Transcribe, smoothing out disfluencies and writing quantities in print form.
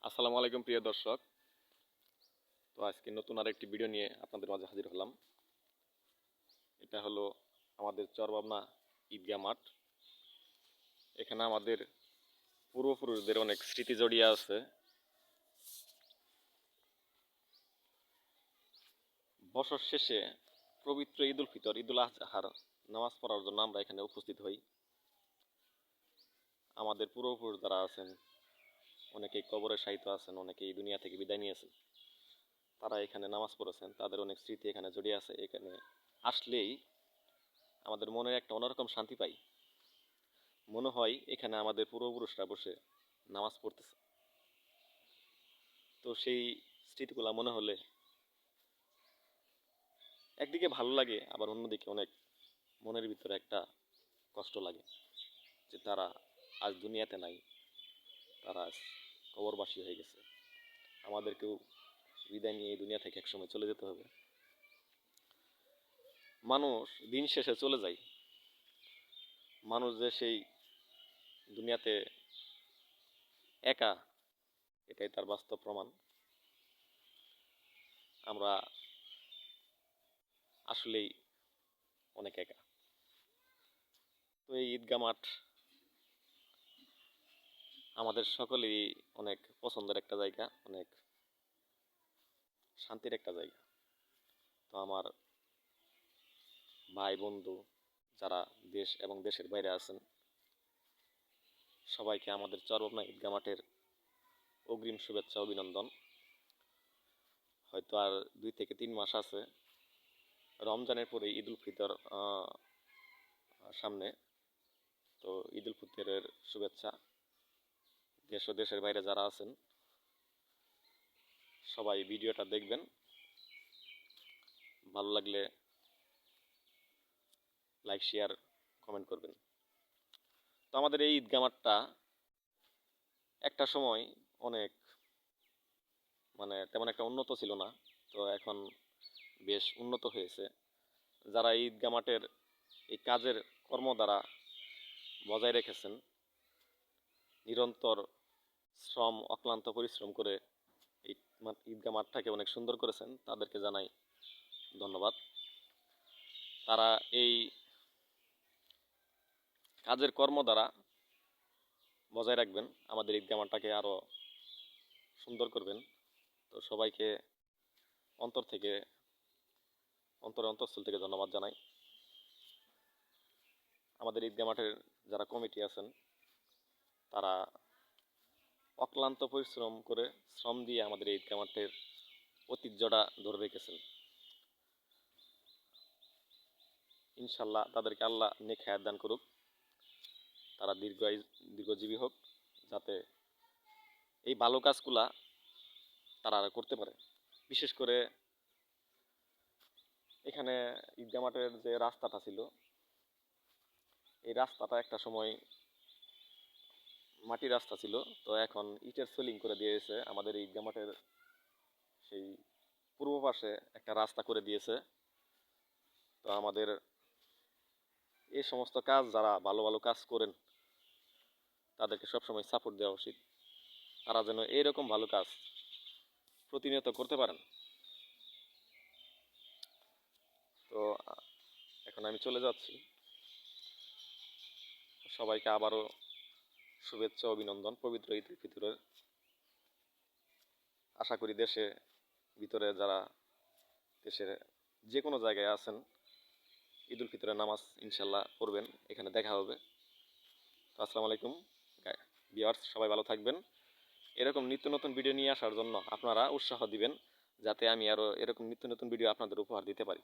আসসালামু আলাইকুম প্রিয় দর্শক। তো আজকে নতুন আরেকটি ভিডিও নিয়ে আপনাদের মাঝে হাজির হলাম। এটা হলো আমাদের চরবাবনা ঈদগাহ মাঠ। এখানে আমাদের পূর্বপুরুষদের অনেক স্মৃতি জড়িয়ে আছে। বছর শেষে পবিত্র ঈদ উল ফিতর, ঈদ উল আজহার নামাজ পড়ার জন্য আমরা এখানে উপস্থিত হই। আমাদের পূর্বপুরুষ যারা আছেন, অনেকেই কবরে শায়িত আছেন, অনেকেই এই দুনিয়া থেকে বিদায় নিয়েছেন, তারা এখানে নামাজ পড়েছেন। তাদের অনেক স্মৃতি এখানে জড়িয়ে আছে। এখানে আসলেই আমাদের মনে একটা অন্যরকম শান্তি পাই। মনে হয় এখানে আমাদের পূর্বপুরুষরা বসে নামাজ পড়তেছে। তো সেই স্মৃতিগুলা মনে হলে একদিকে ভালো লাগে, আবার অন্যদিকে অনেক মনের ভিতরে একটা কষ্ট লাগে যে তারা আজ দুনিয়াতে নাই, তারা আজ কবরবাসী হয়ে গেছে। আমাদেরকেও বিদায় নিয়ে এই দুনিয়া থেকে একসময় চলে যেতে হবে। মানুষ দিন শেষে চলে যায়। মানুষ যে সেই দুনিয়াতে একা, এটাই তার বাস্তব প্রমাণ। আমরা আসলেই অনেক একা। তো এই ঈদগাহ মাঠ আমাদের সকলেরই অনেক পছন্দের একটা জায়গা, অনেক শান্তির একটা জায়গা। তো আমার ভাই বন্ধু যারা দেশ এবং দেশের বাইরে আছেন, সবাইকে আমাদের চরবাবনা ঈদগাহ মাঠের অগ্রিম শুভেচ্ছা অভিনন্দন। হয়তো আর 2 থেকে 3 মাস আছে, রমজানের পরে ঈদ উল ফিতর সামনে। তো ঈদ উল ফিতরের শুভেচ্ছা। দেশ ও দেশের বাইরে যারা আছেন সবাই ভিডিওটা দেখবেন, ভালো লাগলে লাইক শেয়ার কমেন্ট করবেন। তো আমাদের এই ঈদগাহ মাঠটা একটা সময় অনেক তেমন একটা উন্নত ছিল না, তো এখন বেশ উন্নত হয়েছে। যারা ঈদগাহ মাঠের এই কাজের কর্ম দ্বারা বজায় রেখেছেন, নিরন্তর শ্রম অক্লান্ত পরিশ্রম করে এই ঈদগাহ মাঠটাকে অনেক সুন্দর করেছেন, তাদেরকে জানাই ধন্যবাদ। তারা এই কাজের কর্ম দ্বারা বজায় রাখবেন, আমাদের ঈদগাহ মাঠটাকে আরও সুন্দর করবেন। তো সবাইকে অন্তর থেকে, অন্তঃস্থল থেকে ধন্যবাদ জানাই। আমাদের ঈদগাহ মাঠের যারা কমিটি আছেন, তারা অক্লান্ত পরিশ্রম করে শ্রম দিয়ে আমাদের এই ঈদগাহ মাঠের ঐতিহ্যটা ধরে রেখেছেন। ইনশাল্লাহ তাদেরকে আল্লাহ নেক হায়াত দান করুক, তারা দীর্ঘজীবী হোক, যাতে এই ভালো কাজগুলা তারা করতে পারে। বিশেষ করে এখানে ঈদগাহ মাঠের যে রাস্তাটা ছিল, এই রাস্তাটা একটা সময় মাটির রাস্তা ছিল, তো এখন ইটের সোলিং করে দিয়েছে। আমাদের ঈদগাহ মাঠের সেই পূর্ব পাশে একটা রাস্তা করে দিয়েছে। তো আমাদের এই সমস্ত কাজ, যারা ভালো ভালো কাজ করেন, তাদেরকে সবসময় সাপোর্ট দেওয়া উচিত। তারা যেন এইরকম ভালো কাজ প্রতিনিয়ত করতে পারেন। তো এখন আমি চলে যাচ্ছি। সবাইকে আবারও শুভেচ্ছা অভিনন্দন পবিত্র ঈদ উল ফিতরের। আশা করি দেশে ভিতরে যারা দেশের যে কোনো জায়গায় আছেন, ঈদ উল ফিতরের নামাজ ইনশাল্লাহ পড়বেন, এখানে দেখা হবে। তো আসসালামু আলাইকুম ভিউয়ার্স, সবাই ভালো থাকবেন। এরকম নিত্য নতুন ভিডিও নিয়ে আসার জন্য আপনারা উৎসাহ দিবেন, যাতে আমি আরও এরকম নিত্য নতুন ভিডিও আপনাদের উপহার দিতে পারি।